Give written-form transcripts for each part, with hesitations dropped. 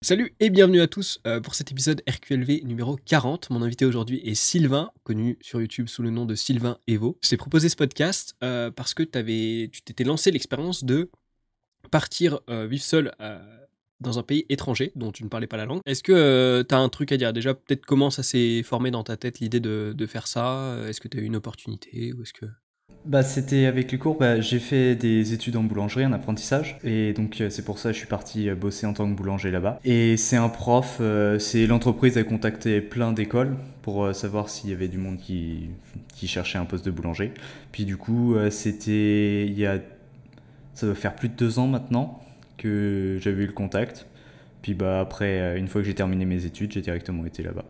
Salut et bienvenue à tous pour cet épisode RQLV numéro 40. Mon invité aujourd'hui est Sylvain, connu sur YouTube sous le nom de Sylvain Evo. Je t'ai proposé ce podcast parce que tu t'étais lancé l'expérience de partir vivre seul dans un pays étranger dont tu ne parlais pas la langue. Est-ce que tu as un truc à dire? Déjà, peut-être comment ça s'est formé dans ta tête l'idée de faire ça? Est-ce que tu as eu une opportunité ou est-ce que... C'était avec les cours, j'ai fait des études en boulangerie, en apprentissage, et donc c'est pour ça que je suis parti bosser en tant que boulanger là-bas. Et c'est un prof, c'est l'entreprise a contacté plein d'écoles pour savoir s'il y avait du monde qui cherchait un poste de boulanger. Puis du coup, ça doit faire plus de 2 ans maintenant que j'avais eu le contact. Puis après, une fois que j'ai terminé mes études, j'ai directement été là-bas.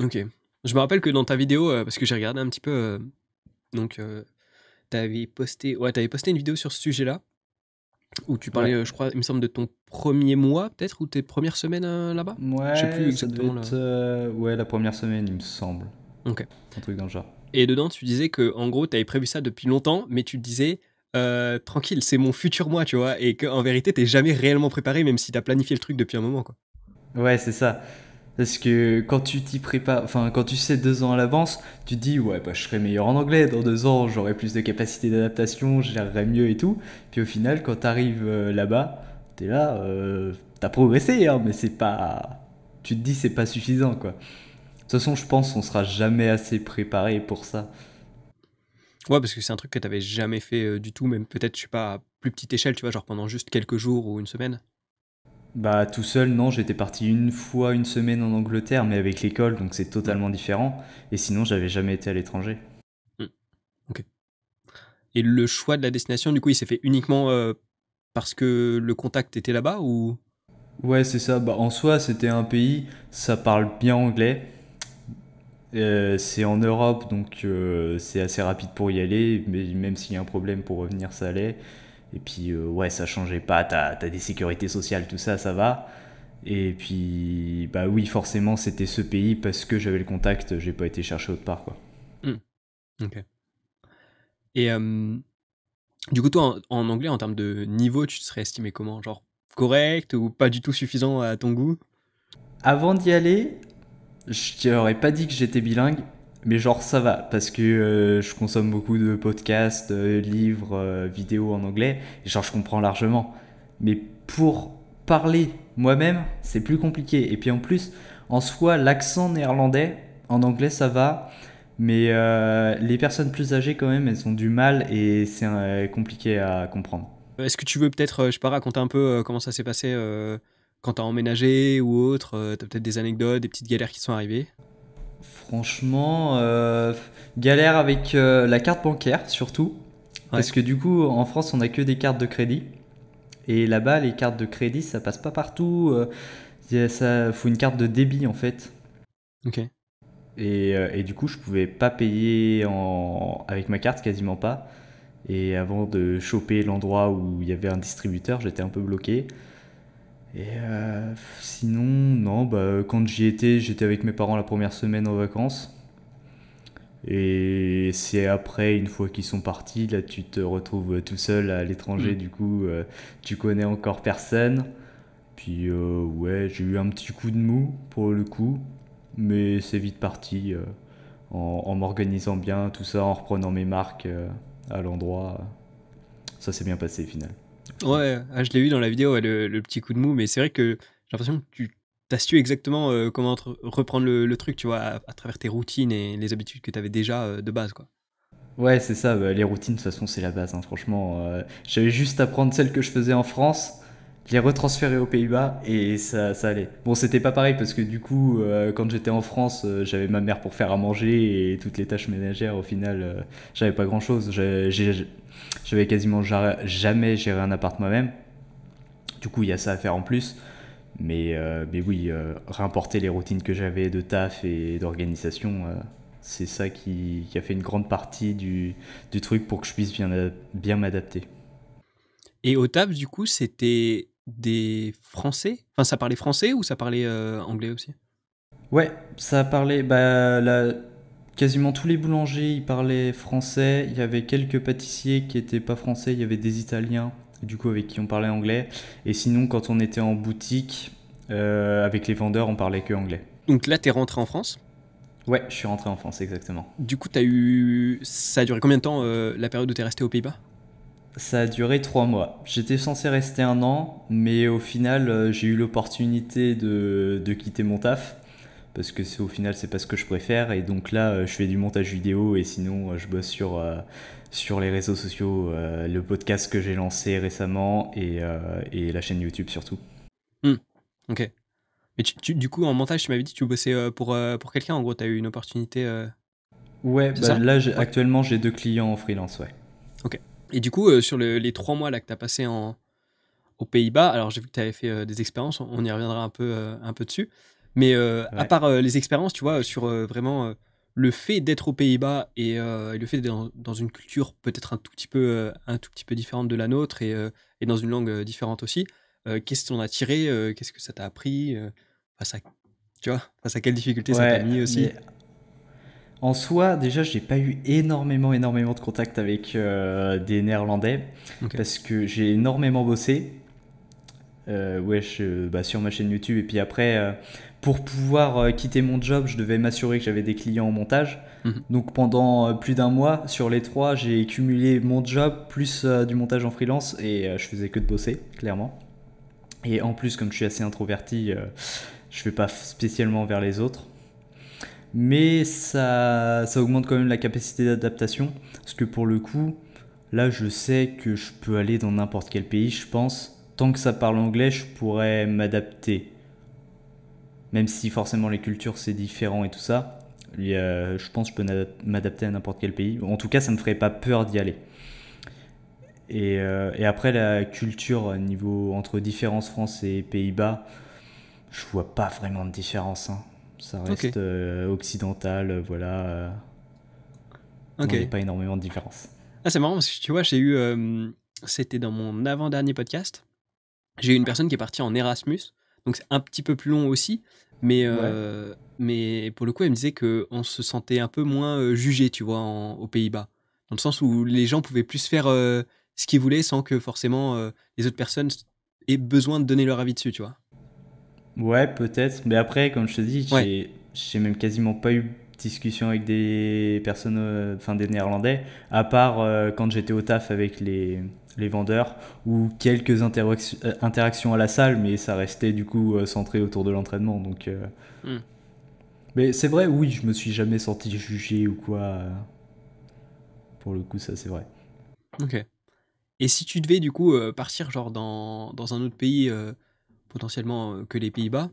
Ok. Je me rappelle que dans ta vidéo, parce que j'ai regardé un petit peu, donc t'avais posté une vidéo sur ce sujet-là. Où tu parlais, Ouais. je crois, il me semble, de ton premier mois, peut-être, ou tes premières semaines là-bas. Je sais plus Ouais, ça devait exactement là. être la première semaine, il me semble. Ok. Un truc dans le genre. Et dedans, tu disais que, en gros, tu avais prévu ça depuis longtemps, mais tu te disais, tranquille, c'est mon futur moi, tu vois, et qu'en vérité, t'es jamais réellement préparé, même si t'as planifié le truc depuis un moment, quoi. Ouais, c'est ça. Parce que quand tu t'y prépares, enfin, quand tu sais 2 ans à l'avance, tu te dis, ouais, je serai meilleur en anglais. Dans 2 ans, j'aurai plus de capacité d'adaptation, je gérerai mieux et tout. Puis au final, quand t'arrives là-bas, t'es là, t'as progressé, hein, mais c'est pas. Tu te dis, c'est pas suffisant, quoi. De toute façon, je pense qu'on sera jamais assez préparé pour ça. Ouais, parce que c'est un truc que t'avais jamais fait du tout, même peut-être, je sais pas, à plus petite échelle, tu vois, genre pendant juste quelques jours ou une semaine. Tout seul, non, j'étais parti une fois une semaine en Angleterre, mais avec l'école, donc c'est Hmm. totalement différent. Et sinon, j'avais jamais été à l'étranger. Hmm. Ok. Et le choix de la destination, du coup, il s'est fait uniquement parce que le contact était là-bas ou... Ouais, c'est ça. En soi, c'était un pays, ça parle bien anglais. C'est en Europe, donc c'est assez rapide pour y aller. Mais même s'il y a un problème pour revenir, ça allait. Et puis, ouais, ça changeait pas. T'as des sécurités sociales, tout ça, ça va. Et puis, bah oui, forcément, c'était ce pays parce que j'avais le contact. J'ai pas été chercher autre part, quoi. Hmm. Ok. Et du coup, toi, en anglais, en termes de niveau, tu te serais estimé comment? Genre correct ou pas du tout suffisant à ton goût? Avant d'y aller, je t'aurais pas dit que j'étais bilingue, mais genre ça va, parce que je consomme beaucoup de podcasts, livres, vidéos en anglais, et genre je comprends largement. Mais pour parler moi-même, c'est plus compliqué. Et puis en plus, en soi, l'accent néerlandais, en anglais ça va, mais les personnes plus âgées quand même, elles ont du mal et c'est compliqué à comprendre. Est-ce que tu veux peut-être, je sais pas, raconter un peu comment ça s'est passé quand t'as emménagé ou autre? T'as peut-être des anecdotes, des petites galères qui sont arrivées? Franchement, galère avec la carte bancaire surtout. Ouais. Parce que du coup, en France, on n'a que des cartes de crédit. Et là-bas, les cartes de crédit, ça passe pas partout. Ça faut une carte de débit en fait. Ok. Et du coup, je pouvais pas payer avec ma carte, quasiment pas. Et avant de choper l'endroit où il y avait un distributeur, j'étais un peu bloqué. Et sinon, non, quand j'y étais, j'étais avec mes parents la première semaine en vacances. Et c'est après, une fois qu'ils sont partis, là tu te retrouves tout seul à l'étranger, Hmm. du coup tu connais encore personne. Puis ouais, j'ai eu un petit coup de mou pour le coup, mais c'est vite parti en m'organisant bien, tout ça, en reprenant mes marques à l'endroit. Ça s'est bien passé au final, je trouve. Ouais, ah, je l'ai vu dans la vidéo, ouais, le petit coup de mou, mais c'est vrai que j'ai l'impression que tu t'as su exactement comment reprendre le truc, tu vois, à travers tes routines et les habitudes que t'avais déjà de base, quoi. Ouais, c'est ça, les routines, de toute façon, c'est la base, hein, franchement. J'avais juste à prendre celles que je faisais en France, les retransférer aux Pays-Bas, et ça allait. Bon, c'était pas pareil, parce que du coup, quand j'étais en France, j'avais ma mère pour faire à manger, et toutes les tâches ménagères, au final, j'avais pas grand-chose. J'avais quasiment jamais géré un appart moi-même. Du coup, il y a ça à faire en plus. Mais oui, réimporter les routines que j'avais de taf et d'organisation, c'est ça qui a fait une grande partie du truc pour que je puisse bien m'adapter. Et au taf, du coup, c'était des Français? Enfin, ça parlait français ou ça parlait anglais aussi? Ouais, ça parlait. Quasiment tous les boulangers ils parlaient français. Il y avait quelques pâtissiers qui étaient pas français. Il y avait des Italiens du coup avec qui on parlait anglais. Et sinon, quand on était en boutique, avec les vendeurs, on parlait que anglais. Donc là, t'es rentré en France. Ouais, je suis rentré en France, exactement. Du coup, ça a duré combien de temps la période où t'es resté aux Pays-Bas? Ça a duré 3 mois. J'étais censé rester 1 an, mais au final, j'ai eu l'opportunité de quitter mon taf. Parce que au final, c'est pas ce que je préfère. Et donc là, je fais du montage vidéo et sinon, je bosse sur les réseaux sociaux, le podcast que j'ai lancé récemment et la chaîne YouTube surtout. Ok. Mais du coup, en montage, tu m'avais dit que tu bossais pour quelqu'un. En gros, t'as eu une opportunité. Ouais, C'est bah ça? là, Ouais. actuellement, j'ai 2 clients en freelance, ouais. Ok. Et du coup, sur les 3 mois là que t'as passé aux Pays-Bas, alors j'ai vu que tu avais fait des expériences, on y reviendra un peu dessus. Mais à Ouais. part les expériences, tu vois, sur vraiment le fait d'être aux Pays-Bas et le fait d'être dans une culture peut-être un tout petit peu différente de la nôtre et dans une langue différente aussi, qu'est-ce que t'en as tiré, qu'est-ce que ça t'a appris, face à, tu vois, face à quelles difficultés ça t'a Ouais, mis aussi. mais en soi, déjà, j'ai pas eu énormément de contact avec des Néerlandais Ok. parce que j'ai énormément bossé. Ouais, sur ma chaîne YouTube. Et puis après, pour pouvoir quitter mon job, je devais m'assurer que j'avais des clients en montage. Mhm. Donc pendant plus d'1 mois, sur les 3, j'ai cumulé mon job plus du montage en freelance et je faisais que de bosser, clairement. Et en plus, comme je suis assez introverti, je fais pas spécialement vers les autres. Mais ça augmente quand même la capacité d'adaptation. Parce que pour le coup, là, je sais que je peux aller dans n'importe quel pays, je pense. Tant que ça parle anglais, je pourrais m'adapter. Même si forcément les cultures c'est différent et tout ça, je pense que je peux m'adapter à n'importe quel pays. En tout cas, ça me ferait pas peur d'y aller. Et après, la culture niveau entre différence France et Pays-Bas, je vois pas vraiment de différence, hein. Ça Ok. reste occidental, voilà. Non, il n'y a Ok. pas énormément de différence. Ah, c'est marrant parce que tu vois, c'était dans mon avant-dernier podcast. J'ai eu une personne qui est partie en Erasmus, donc c'est un petit peu plus long aussi, Ouais. mais pour le coup, elle me disait qu'on se sentait un peu moins jugé, tu vois, aux Pays-Bas. Dans le sens où les gens pouvaient plus faire ce qu'ils voulaient sans que forcément les autres personnes aient besoin de donner leur avis dessus, tu vois. Ouais, peut-être. Mais après, comme je te dis, Ouais. j'ai même quasiment pas eu de discussion avec des personnes, enfin des Néerlandais, à part quand j'étais au taf avec les vendeurs ou quelques interactions à la salle, mais ça restait du coup centré autour de l'entraînement. Donc, Hmm. mais c'est vrai, oui, je me suis jamais senti jugé ou quoi. Pour le coup, ça c'est vrai. Ok. Et si tu devais du coup partir genre dans un autre pays potentiellement que les Pays-Bas,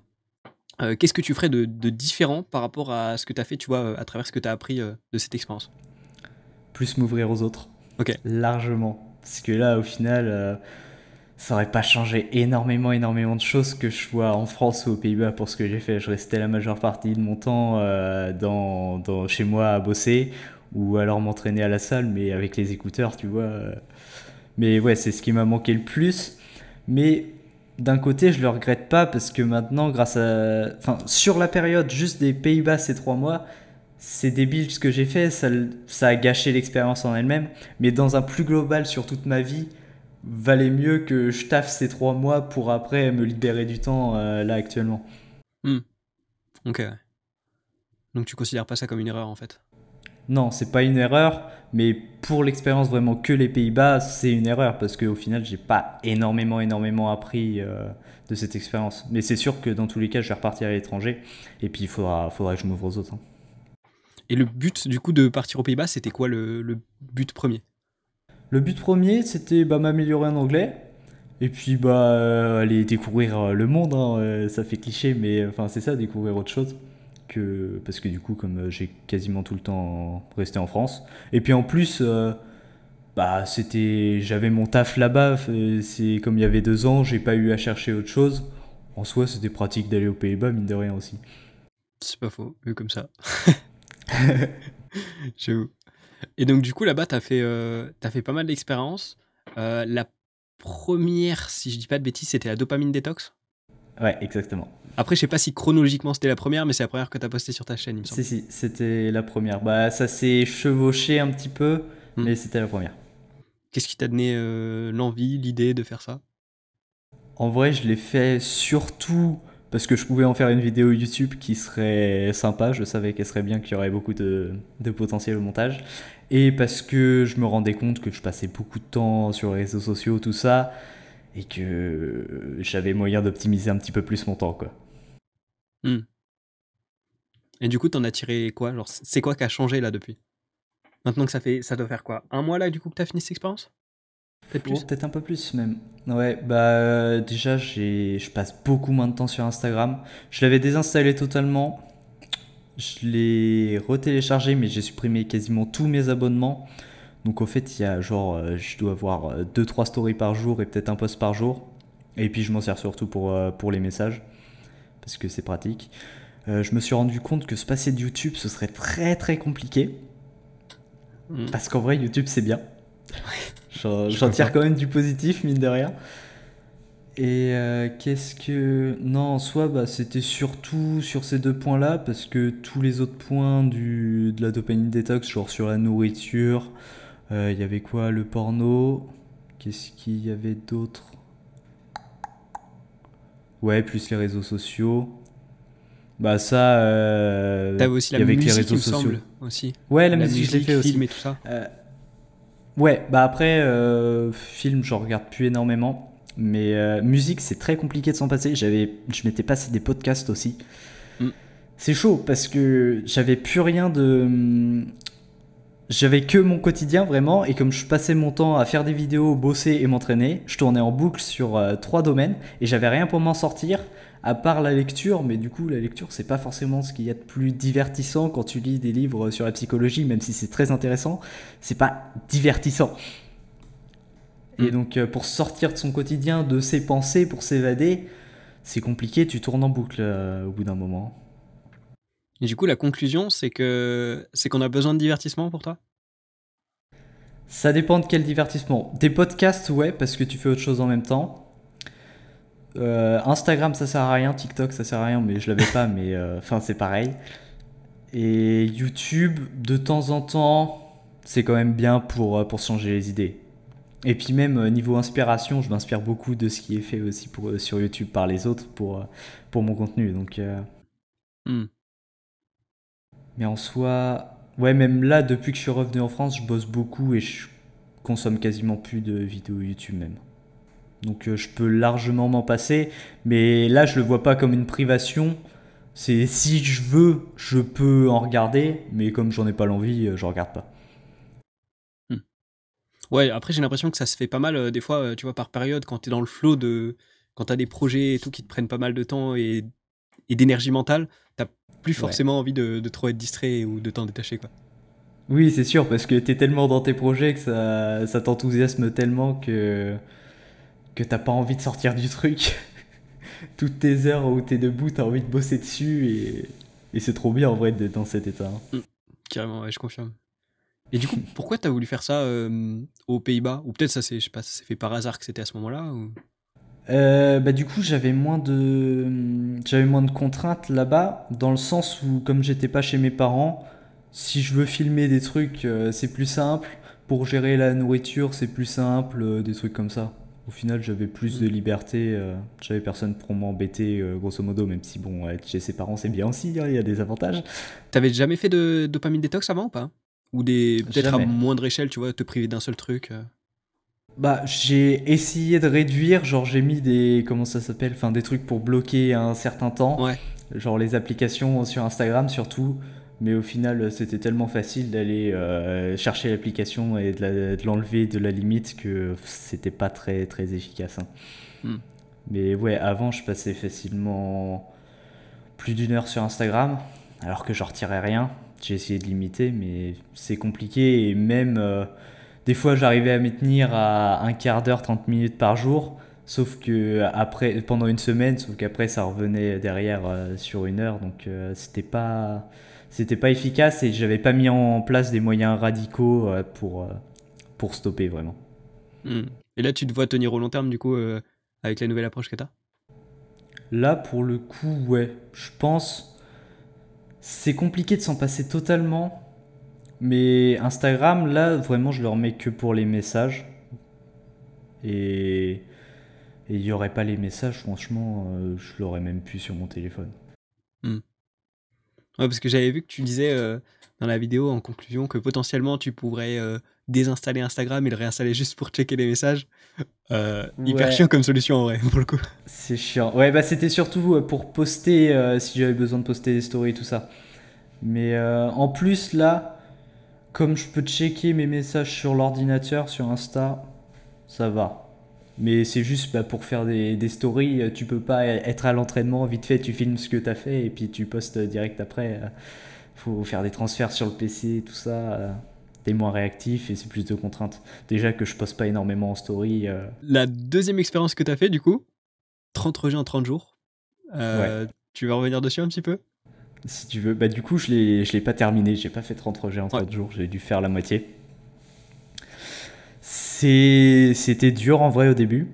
qu'est-ce que tu ferais de différent par rapport à ce que tu as fait, tu vois, à travers ce que tu as appris de cette expérience? Plus m'ouvrir aux autres, Ok. largement. Parce que là, au final, ça aurait pas changé énormément de choses que je sois en France ou aux Pays-Bas pour ce que j'ai fait. Je restais la majeure partie de mon temps chez moi à bosser ou alors m'entraîner à la salle, mais avec les écouteurs, tu vois. Mais ouais, c'est ce qui m'a manqué le plus. Mais d'un côté, je le regrette pas parce que maintenant, enfin, sur la période juste des Pays-Bas ces 3 mois, c'est débile ce que j'ai fait, ça a gâché l'expérience en elle-même. Mais dans un plus global sur toute ma vie, valait mieux que je taffe ces 3 mois pour après me libérer du temps là actuellement. Hmm. Ok. Ouais. Donc tu considères pas ça comme une erreur en fait. Non, c'est pas une erreur, mais pour l'expérience vraiment que les Pays-Bas, c'est une erreur parce qu'au final, j'ai pas énormément appris de cette expérience. Mais c'est sûr que dans tous les cas, je vais repartir à l'étranger et puis faudra que je m'ouvre aux autres, hein. Et le but du coup de partir aux Pays-Bas, c'était quoi le but premier? Le but premier, c'était m'améliorer en anglais. Et puis aller découvrir le monde, hein, ça fait cliché, mais enfin c'est ça, découvrir autre chose. Parce que du coup, comme j'ai quasiment tout le temps resté en France. Et puis en plus, j'avais mon taf là-bas, c'est comme il y avait 2 ans, j'ai pas eu à chercher autre chose. En soi, c'était pratique d'aller aux Pays-Bas, mine de rien aussi. C'est pas faux, vu comme ça. J'avoue. Et donc du coup là-bas, t'as fait pas mal d'expériences. La première, si je dis pas de bêtises, c'était la dopamine détox. Ouais, exactement. Après, je sais pas si chronologiquement c'était la première, mais c'est la première que t'as postée sur ta chaîne, il me semble. Si, c'était la première. Bah, ça s'est chevauché un petit peu, Hmm. mais c'était la première. Qu'est-ce qui t'a donné l'envie, l'idée de faire ça? En vrai, je l'ai fait surtout parce que je pouvais en faire une vidéo YouTube qui serait sympa. Je savais qu'elle serait bien, qu'il y aurait beaucoup de potentiel au montage. Et parce que je me rendais compte que je passais beaucoup de temps sur les réseaux sociaux, tout ça, et que j'avais moyen d'optimiser un petit peu plus mon temps, quoi. Hmm. Et du coup, t'en as tiré quoi? Genre, c'est quoi qui a changé là depuis? Maintenant que ça doit faire quoi? Un mois là, du coup, que t'as fini cette expérience? Peut-être Oh, plus? peut-être un peu plus même. Ouais, bah déjà, je passe beaucoup moins de temps sur Instagram. Je l'avais désinstallé totalement. Je l'ai retéléchargé, mais j'ai supprimé quasiment tous mes abonnements. Donc au fait, il y a genre, je dois avoir 2-3 stories par jour et peut-être un post par jour. Et puis je m'en sers surtout pour les messages, parce que c'est pratique. Je me suis rendu compte que se passer de YouTube, ce serait très très compliqué. Hmm. Parce qu'en vrai, YouTube, c'est bien. Je J'en tire confirme. quand même du positif, mine de rien. Et qu'est-ce que... Non, en soi, bah, c'était surtout sur ces deux points-là, parce que tous les autres points de la dopamine détox, genre sur la nourriture, il y avait quoi? Le porno. Qu'est-ce qu'il y avait d'autre? Ouais, plus les réseaux sociaux. Bah ça, T'avais aussi il la y avait que les musique, il réseaux me sociaux. semble, aussi. Ouais, la La musique, je l'ai musique, fait film aussi. et tout ça. Ouais, bah après, film, j'en regarde plus énormément. Mais musique, c'est très compliqué de s'en passer. Je m'étais passé des podcasts aussi. Hmm. C'est chaud parce que j'avais plus rien de. J'avais que mon quotidien vraiment. Et comme je passais mon temps à faire des vidéos, bosser et m'entraîner, je tournais en boucle sur 3 domaines. Et j'avais rien pour m'en sortir à part la lecture. Mais du coup, la lecture, c'est pas forcément ce qu'il y a de plus divertissant quand tu lis des livres sur la psychologie, même si c'est très intéressant. C'est pas divertissant. Et Hmm. donc, pour sortir de son quotidien, de ses pensées, pour s'évader, c'est compliqué, tu tournes en boucle au bout d'un moment. Et du coup, la conclusion, c'est qu'on a besoin de divertissement pour toi? Ça dépend de quel divertissement. Des podcasts, ouais, parce que tu fais autre chose en même temps. Instagram, ça sert à rien. TikTok, ça sert à rien, mais je l'avais pas, mais enfin, c'est pareil. Et YouTube, de temps en temps, c'est quand même bien pour changer les idées. Et puis même niveau inspiration, je m'inspire beaucoup de ce qui est fait aussi sur YouTube par les autres pour mon contenu. Donc, Hmm. mais en soi, ouais, même là, depuis que je suis revenu en France, je bosse beaucoup et je consomme quasiment plus de vidéos YouTube même. Donc je peux largement m'en passer, mais là, je le vois pas comme une privation. C'est si je veux, je peux en regarder, mais comme j'en ai pas l'envie, je regarde pas. Hmm. Ouais, après, j'ai l'impression que ça se fait pas mal, des fois, tu vois, par période, quand t'es dans le flow quand t'as des projets et tout qui te prennent pas mal de temps et d'énergie mentale, t'as plus Ouais. forcément envie de trop être distrait ou de t'en détacher, quoi. Oui, c'est sûr, parce que t'es tellement dans tes projets que ça t'enthousiasme tellement que t'as pas envie de sortir du truc. Toutes tes heures où t'es debout, t'as envie de bosser dessus et c'est trop bien en vrai d'être dans cet état, hein. Hmm. Carrément, ouais, je confirme. Et du coup, pourquoi t'as voulu faire ça aux Pays-Bas? Ou peut-être ça s'est, je sais pas, ça s'est fait par hasard que c'était à ce moment-là ou... Bah du coup j'avais moins de contraintes là-bas dans le sens où comme j'étais pas chez mes parents, si je veux filmer des trucs c'est plus simple, pour gérer la nourriture c'est plus simple, des trucs comme ça. Au final j'avais plus de Hmm. liberté, j'avais personne pour m'embêter grosso modo, même si bon être chez ses parents c'est bien aussi, hein, il y a des avantages. T'avais jamais fait de dopamine détox avant ou pas? Ou peut-être à Jamais. moindre échelle, tu vois, te priver d'un seul truc. Bah, j'ai essayé de réduire, genre j'ai mis comment ça s'appelle, enfin des trucs pour bloquer un certain temps, Ouais. genre les applications sur Instagram surtout, mais au final c'était tellement facile d'aller chercher l'application et de l'enlever de la limite que c'était pas très très efficace, hein. Hmm. Mais ouais, avant je passais facilement plus d'1 heure sur Instagram, alors que j'en retirais rien. J'ai essayé de limiter, mais c'est compliqué et même des fois, j'arrivais à m'y tenir à un quart d'heure, 30 minutes par jour. Sauf que après, pendant une semaine, sauf qu'après, ça revenait derrière sur 1 heure. Donc, c'était pas efficace et j'avais pas mis en place des moyens radicaux pour stopper vraiment. Hmm. Et là, tu te vois tenir au long terme, du coup, avec la nouvelle approche que t'as? Là, pour le coup, ouais, je pense, c'est compliqué de s'en passer totalement. Mais Instagram, là, vraiment, je le remets que pour les messages. Et il n'y aurait pas les messages, franchement, je l'aurais même plus sur mon téléphone. Hmm. Ouais, parce que j'avais vu que tu disais dans la vidéo en conclusion que potentiellement tu pourrais désinstaller Instagram et le réinstaller juste pour checker les messages. Hyper chiant Ouais, comme solution en vrai, pour le coup. c'est chiant. Ouais, bah c'était surtout pour poster, si j'avais besoin de poster des stories et tout ça. Mais en plus, là, comme je peux checker mes messages sur l'ordinateur, sur Insta, ça va. Mais c'est juste bah, pour faire des stories, tu peux pas être à l'entraînement, vite fait, tu filmes ce que t'as fait et puis tu postes direct après. Faut faire des transferts sur le PC, tout ça. T'es moins réactif et c'est plus de contraintes. Déjà que je poste pas énormément en story. La deuxième expérience que tu as fait, du coup, 30 rejets en 30 jours. Ouais, Tu vas revenir dessus un petit peu? si tu veux. Bah, du coup, je l'ai pas terminé. J'ai pas fait 30 rejets en Ouais. 30 jours. J'ai dû faire la moitié. C'était dur en vrai au début.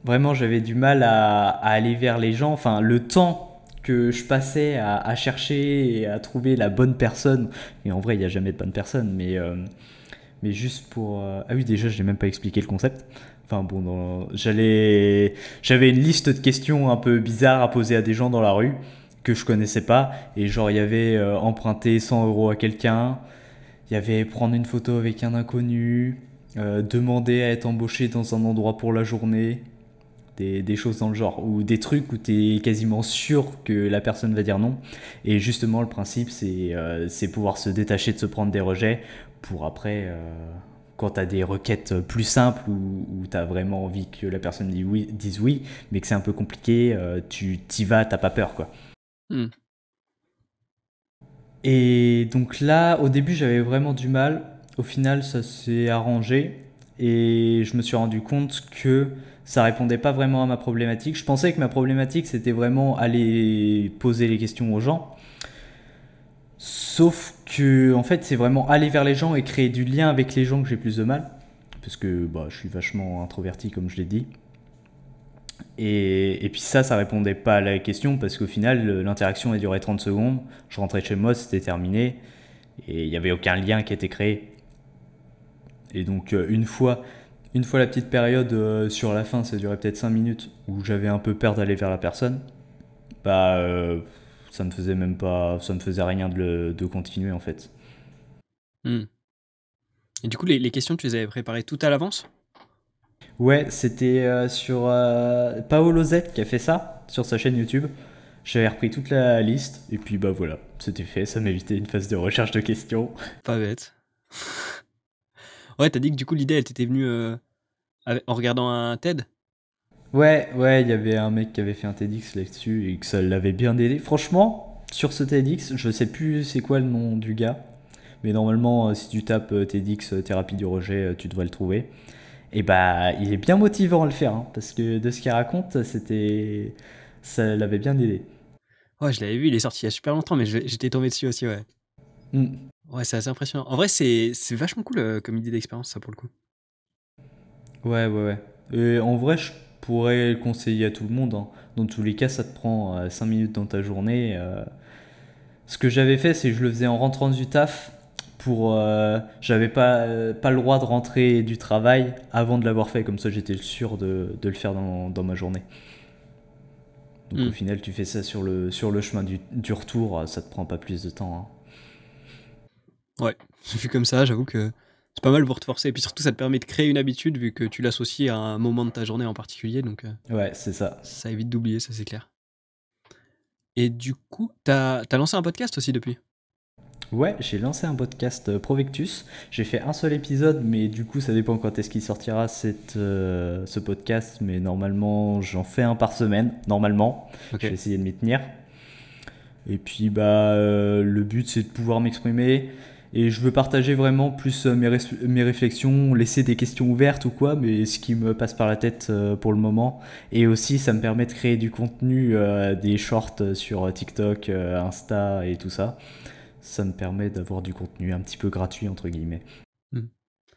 Vraiment, j'avais du mal à aller vers les gens. Enfin, le temps que je passais à chercher et à trouver la bonne personne. Et en vrai, il n'y a jamais de bonne personne. Mais juste pour. Ah oui, déjà, je n'ai même pas expliqué le concept. Enfin bon, j'avais une liste de questions un peu bizarres à poser à des gens dans la rue que je connaissais pas. Et genre, il y avait emprunter 100 € à quelqu'un. Il y avait prendre une photo avec un inconnu. Demander à être embauché dans un endroit pour la journée. Des choses dans le genre, ou des trucs où tu es quasiment sûr que la personne va dire non. Et justement, le principe, c'est pouvoir se détacher de se prendre des rejets pour après, quand tu as des requêtes plus simples où tu as vraiment envie que la personne dise oui, mais que c'est un peu compliqué, tu t'y vas, t'as pas peur, quoi. Hmm. Et donc là, au début, j'avais vraiment du mal. Au final, ça s'est arrangé et je me suis rendu compte que ça répondait pas vraiment à ma problématique. Je pensais que ma problématique, c'était vraiment aller poser les questions aux gens. Sauf que, en fait, c'est vraiment aller vers les gens et créer du lien avec les gens que j'ai plus de mal. Parce que bah, je suis vachement introverti, comme je l'ai dit. Et puis ça répondait pas à la question parce qu'au final, l'interaction a duré 30 secondes. Je rentrais chez moi, c'était terminé. Et il n'y avait aucun lien qui était créé. Et donc, une fois la petite période sur la fin, ça durait peut-être 5 minutes, où j'avais un peu peur d'aller vers la personne, bah, ça me faisait même pas, ça me faisait rien de continuer en fait. Hmm. Et du coup, les questions, tu les avais préparées tout à l'avance? Ouais, c'était sur Paolo Z qui a fait ça, sur sa chaîne YouTube. J'avais repris toute la liste, et puis bah voilà, c'était fait, ça m'évitait une phase de recherche de questions. Pas bête. Ouais, t'as dit que du coup, l'idée, elle t'était venue en regardant un TED? Ouais, ouais, il y avait un mec qui avait fait un TEDx là-dessus et que ça l'avait bien aidé. Franchement, sur ce TEDx, je sais plus c'est quoi le nom du gars, mais normalement, si tu tapes TEDx thérapie du rejet, tu devrais le trouver. Et bah, il est bien motivant à le faire, hein, parce que de ce qu'il raconte, ça l'avait bien aidé. Ouais, je l'avais vu, il est sorti il y a super longtemps, mais j'étais tombé dessus aussi, ouais. Mm. Ouais, c'est assez impressionnant. En vrai, c'est vachement cool comme idée d'expérience, ça, pour le coup. Ouais, ouais, ouais. Et en vrai, je pourrais le conseiller à tout le monde, hein. Dans tous les cas, ça te prend 5 minutes dans ta journée. Ce que j'avais fait, c'est que je le faisais en rentrant du taf. J'avais pas le droit de rentrer du travail avant de l'avoir fait. Comme ça, j'étais sûr de le faire dans ma journée. Donc au Hmm. final, tu fais ça sur le chemin du retour, ça te prend pas plus de temps, hein. Ouais, vu comme ça, j'avoue que c'est pas mal pour te forcer. Et puis surtout, ça te permet de créer une habitude, vu que tu l'associes à un moment de ta journée en particulier, donc Ouais, c'est ça. ça évite d'oublier, ça c'est clair. Et du coup, t'as lancé un podcast aussi depuis? Ouais, j'ai lancé un podcast Provectus. J'ai fait un seul épisode, mais du coup, ça dépend quand est-ce qu'il sortira ce podcast. Mais normalement, j'en fais un par semaine, normalement. Ok. Je vais essayer de m'y tenir. Et puis, bah, le but, c'est de pouvoir m'exprimer. Et je veux partager vraiment plus mes réflexions, laisser des questions ouvertes ou quoi, mais ce qui me passe par la tête pour le moment. Et aussi, ça me permet de créer du contenu, des shorts sur TikTok, Insta et tout ça. Ça me permet d'avoir du contenu un petit peu gratuit, entre guillemets. Hmm.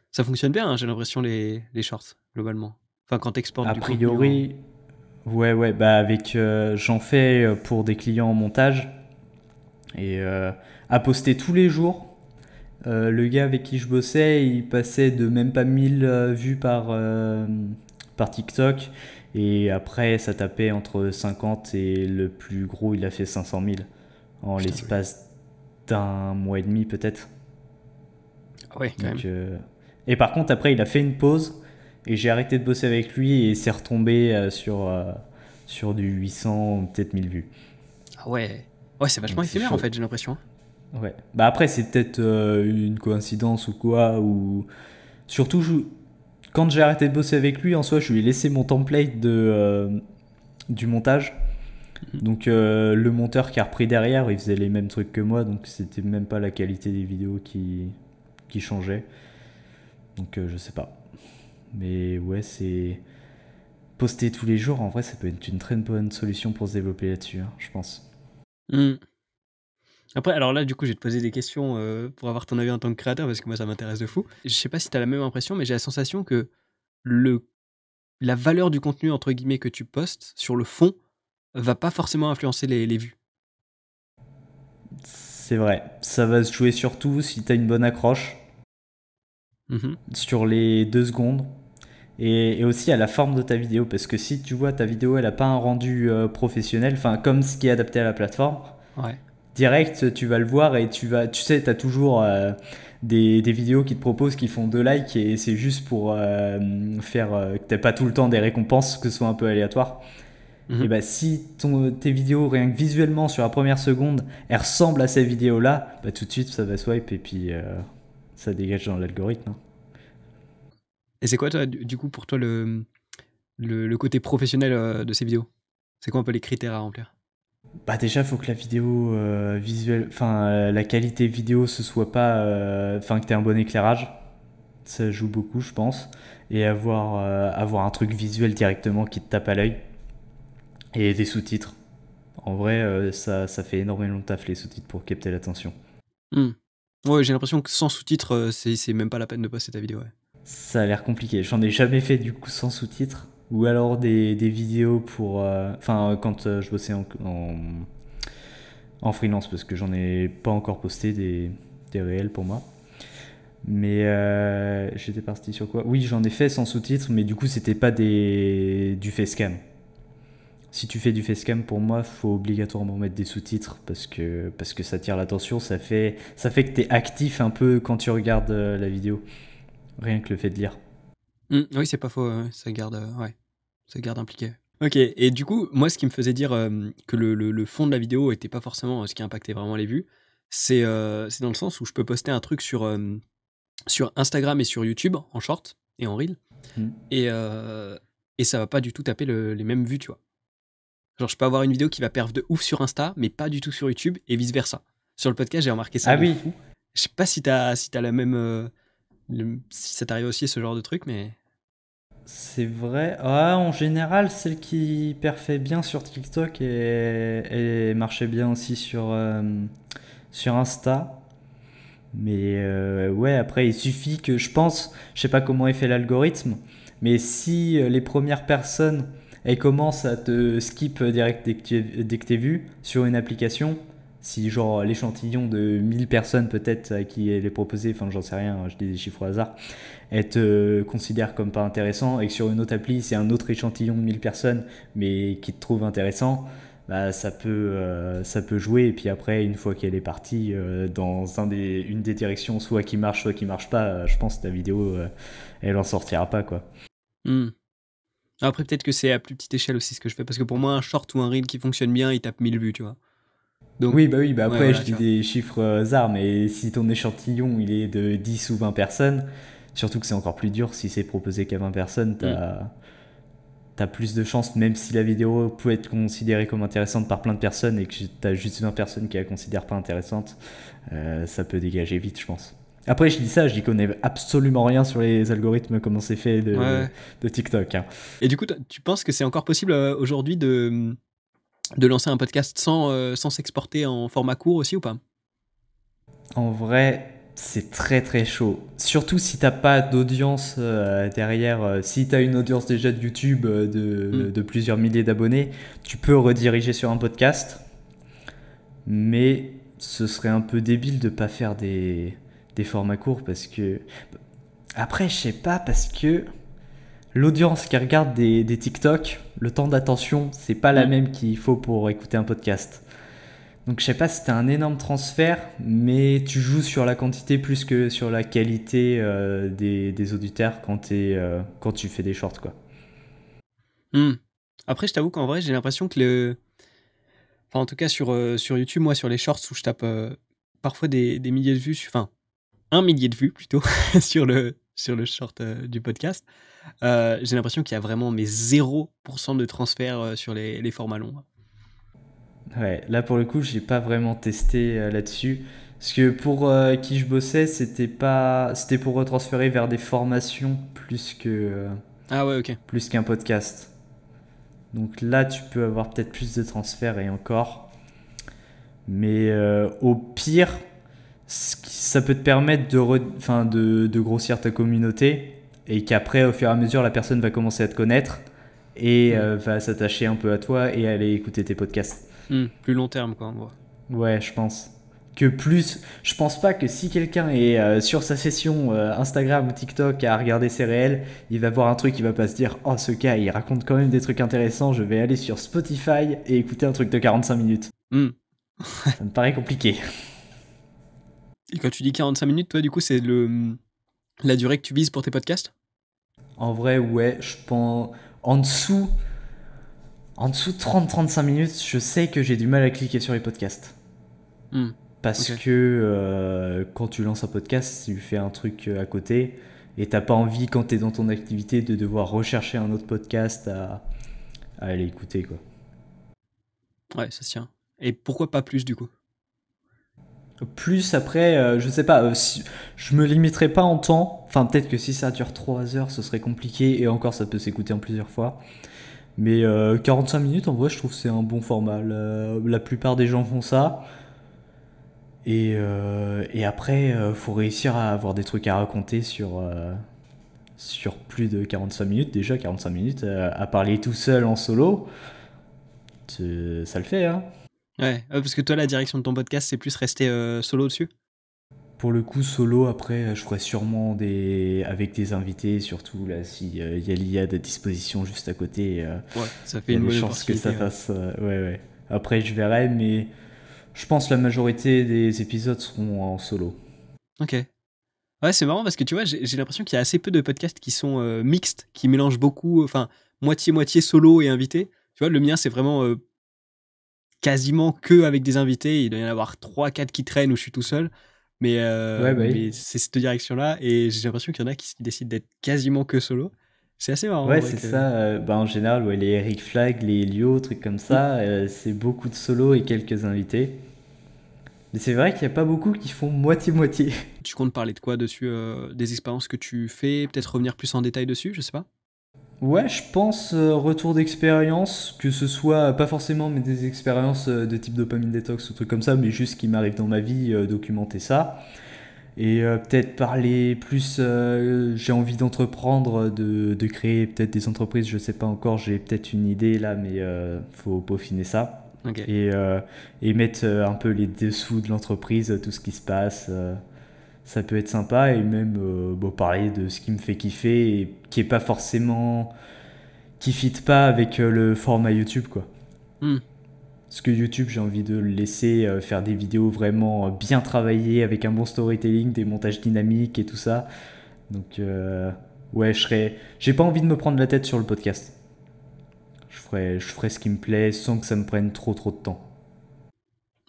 Ça fonctionne bien, hein, j'ai l'impression, les shorts, globalement. Enfin, quand t'exportes A du contenu en... priori, ouais, ouais, bah j'en fais pour des clients en montage et à poster tous les jours. Le gars avec qui je bossais, il passait de même pas 1000 vues par TikTok. Et après, ça tapait entre 50 et le plus gros, il a fait 500 000 en Putain, l'espace d'un mois et demi peut-être. Ah ouais, quand Donc, même. Et par contre, après, il a fait une pause et j'ai arrêté de bosser avec lui et c'est retombé sur du 800 ou peut-être 1000 vues. Ah ouais. Ouais, c'est vachement Donc c'est éphémère en chaud. fait, j'ai l'impression. Ouais. Bah après, c'est peut-être une coïncidence ou quoi. Ou... Surtout, quand j'ai arrêté de bosser avec lui, en soi, je lui ai laissé mon template du montage. Mhm. Donc le monteur qui a repris derrière, il faisait les mêmes trucs que moi, donc c'était même pas la qualité des vidéos qui changeait. Donc je sais pas. Mais ouais, c'est... Poster tous les jours, en vrai, ça peut être une très bonne solution pour se développer là-dessus, hein, je pense. Hmm. Après, alors là, du coup, je vais te poser des questions pour avoir ton avis en tant que créateur, parce que moi, ça m'intéresse de fou. Je sais pas si tu as la même impression, mais j'ai la sensation que le, la valeur du contenu, entre guillemets, que tu postes sur le fond va pas forcément influencer les vues. C'est vrai, ça va se jouer surtout si t'as une bonne accroche Mhm. sur les 2 secondes et aussi à la forme de ta vidéo. Parce que si tu vois ta vidéo, elle a pas un rendu professionnel, enfin comme ce qui est adapté à la plateforme, Ouais. direct, tu vas le voir et tu sais, tu as toujours des vidéos qui te proposent qui font 2 likes et c'est juste pour faire que tu pas tout le temps des récompenses, que ce soit un peu aléatoire. Et Mhm. bah, si tes vidéos, rien que visuellement sur la première seconde, elles ressemblent à ces vidéos-là, bah, tout de suite ça va swipe et puis ça dégage dans l'algorithme, hein. Et c'est quoi, toi, du coup, pour toi, le côté professionnel de ces vidéos? C'est quoi un peu les critères à remplir? Bah déjà, faut que la vidéo visuelle, enfin la qualité vidéo, ce soit pas, enfin que t'aies un bon éclairage. Ça joue beaucoup, je pense. Et avoir un truc visuel directement qui te tape à l'œil. Et des sous-titres. En vrai, ça fait énormément de taf les sous-titres pour capter l'attention. Hmm. Ouais, j'ai l'impression que sans sous-titres, c'est même pas la peine de poster ta vidéo. Ouais. Ça a l'air compliqué. J'en ai jamais fait du coup sans sous-titres. Ou alors des vidéos pour. Enfin, quand je bossais en freelance, parce que j'en ai pas encore posté des réels pour moi. Mais j'étais parti sur quoi? Oui, j'en ai fait sans sous-titres, mais du coup, c'était pas du facecam. Si tu fais du facecam, pour moi, faut obligatoirement mettre des sous-titres parce que ça tire l'attention, ça fait que tu es actif un peu quand tu regardes la vidéo. Rien que le fait de lire. Hmm. Oui, c'est pas faux. Ça garde, ouais, ça garde impliqué. Ok. Et du coup, moi, ce qui me faisait dire que le fond de la vidéo était pas forcément ce qui impactait vraiment les vues, c'est dans le sens où je peux poster un truc sur Instagram et sur YouTube en short et en reel Hmm. et ça va pas du tout taper les mêmes vues, tu vois. Genre, je peux avoir une vidéo qui va perf de ouf sur Insta, mais pas du tout sur YouTube, et vice-versa. Sur le podcast, j'ai remarqué ça Ah de oui, fou. Je sais pas si t'as la même... si ça t'arrive aussi ce genre de truc, mais... c'est vrai. Ah, en général, celle qui perfait bien sur TikTok et marchait bien aussi sur Insta. Mais ouais, après, il suffit que je pense, je sais pas comment est fait l'algorithme, mais si les premières personnes elles commencent à te skip direct dès que t'es vu sur une application, si genre l'échantillon de 1000 personnes peut-être à qui elle est proposée, enfin j'en sais rien, je dis des chiffres au hasard, elles te considèrent comme pas intéressant et que sur une autre appli c'est un autre échantillon de 1000 personnes mais qui te trouve intéressant, bah, ça peut jouer et puis après une fois qu'elle est partie dans une des directions soit qui marche pas, je pense que ta vidéo elle en sortira pas quoi. Hmm. Après, peut-être que c'est à plus petite échelle aussi ce que je fais, parce que pour moi, un short ou un reel qui fonctionne bien, il tape 1000 vues, tu vois. Donc, Oui, bah ouais, après voilà, je tu dis vois. des chiffres hasard mais si ton échantillon il est de 10 ou 20 personnes, surtout que c'est encore plus dur si c'est proposé qu'à 20 personnes, Hmm. t'as plus de chances, même si la vidéo peut être considérée comme intéressante par plein de personnes et que t'as juste 20 personnes qui la considèrent pas intéressante, ça peut dégager vite, je pense. Après, je dis ça, je dis qu'on connais absolument rien sur les algorithmes, comment c'est fait Ouais, ouais. de TikTok, hein. Et du coup, tu penses que c'est encore possible aujourd'hui de lancer un podcast sans s'exporter en format court aussi ou pas? En vrai, c'est très très chaud. Surtout si t'as pas d'audience derrière. Si t'as une audience déjà de YouTube Hmm. de plusieurs milliers d'abonnés, tu peux rediriger sur un podcast. Mais ce serait un peu débile de pas faire des formats courts parce que... Après, je sais pas, parce que l'audience qui regarde des TikTok, le temps d'attention, c'est pas la même qu'il faut pour écouter un podcast. Donc je sais pas si c'était un énorme transfert, mais tu joues sur la quantité plus que sur la qualité des auditeurs quand tu fais des shorts, quoi. Après, je t'avoue qu'en vrai, j'ai l'impression que enfin, en tout cas sur YouTube, moi, sur les shorts où je tape parfois des milliers de vues, enfin, 1 millier de vues plutôt sur le short du podcast, j'ai l'impression qu'il y a vraiment 0% de transfert sur les formats longs. Ouais, là pour le coup, j'ai pas vraiment testé là-dessus. Parce que pour qui je bossais, c'était pour retransférer vers des formations Ah ouais, ok. plus qu'un podcast. Donc là, tu peux avoir peut-être plus de transferts et encore. Mais au pire, ça peut te permettre de grossir ta communauté et qu'après, au fur et à mesure, la personne va commencer à te connaître et va s'attacher un peu à toi et aller écouter tes podcasts. Plus long terme, quoi, en gros. Ouais, je pense. Je pense pas que si quelqu'un est sur sa session Instagram ou TikTok à regarder ses réels, il va voir un truc, il va pas se dire oh ce gars il raconte quand même des trucs intéressants, je vais aller sur Spotify et écouter un truc de 45 minutes. Ça me paraît compliqué. Et quand tu dis 45 minutes, toi du coup c'est la durée que tu vises pour tes podcasts? En vrai, ouais, je pense en dessous de 30-35 minutes, je sais que j'ai du mal à cliquer sur les podcasts. Parce Ok. que quand tu lances un podcast, tu fais un truc à côté et t'as pas envie, quand t'es dans ton activité, de devoir rechercher un autre podcast à aller écouter, quoi. Ouais, ça se tient. Et pourquoi pas plus du coup? Plus après, je sais pas, je me limiterai pas en temps. Enfin, peut-être que si ça dure 3 heures, ce serait compliqué et encore, ça peut s'écouter en plusieurs fois. Mais 45 minutes, en vrai, je trouve que c'est un bon format. La plupart des gens font ça. Et après, faut réussir à avoir des trucs à raconter sur plus de 45 minutes. Déjà, 45 minutes à parler tout seul en solo, ça le fait, hein. Ouais, parce que toi la direction de ton podcast c'est plus rester solo dessus? Pour le coup, solo, après, je ferai sûrement avec des invités, surtout là, s'il y a l'IA à disposition juste à côté, Ouais, ça fait il y a une des bonne chances que ça opportunité. Ouais. fasse. Ouais, ouais. Après, je verrai, mais je pense que la majorité des épisodes seront en solo. Ok. Ouais, c'est marrant parce que tu vois, j'ai l'impression qu'il y a assez peu de podcasts qui sont mixtes, qui mélangent beaucoup, enfin, moitié-moitié solo et invité. Tu vois, le mien, c'est vraiment quasiment que avec des invités. Il doit y en avoir 3-4 qui traînent où je suis tout seul. Mais, Ouais, bah oui. mais c'est cette direction-là. Et j'ai l'impression qu'il y en a qui décident d'être quasiment que solo. C'est assez marrant, en Ouais, vrai. c'est ça. Bah, en général, ouais, les Eric Flag, les Elio, trucs comme ça, c'est beaucoup de solos et quelques invités. Mais c'est vrai qu'il n'y a pas beaucoup qui font moitié-moitié. Tu comptes parler de quoi dessus? Des expériences que tu fais? Peut-être revenir plus en détail dessus? Je sais pas. Ouais, je pense retour d'expérience, que ce soit pas forcément mais des expériences de type dopamine détox ou trucs comme ça, mais juste ce qui m'arrive dans ma vie, documenter ça. Et peut-être parler plus, j'ai envie d'entreprendre, de créer peut-être des entreprises, je sais pas encore, j'ai peut-être une idée là, mais faut peaufiner ça. Ok. Et mettre un peu les dessous de l'entreprise, tout ce qui se passe. Ça peut être sympa et même parler de ce qui me fait kiffer et qui est pas forcément qui fit pas avec le format YouTube, quoi. Parce que YouTube, j'ai envie de le laisser faire des vidéos vraiment bien travaillées avec un bon storytelling, des montages dynamiques et tout ça. Donc ouais, j'ai pas envie de me prendre la tête sur le podcast. Je ferai ce qui me plaît sans que ça me prenne trop de temps.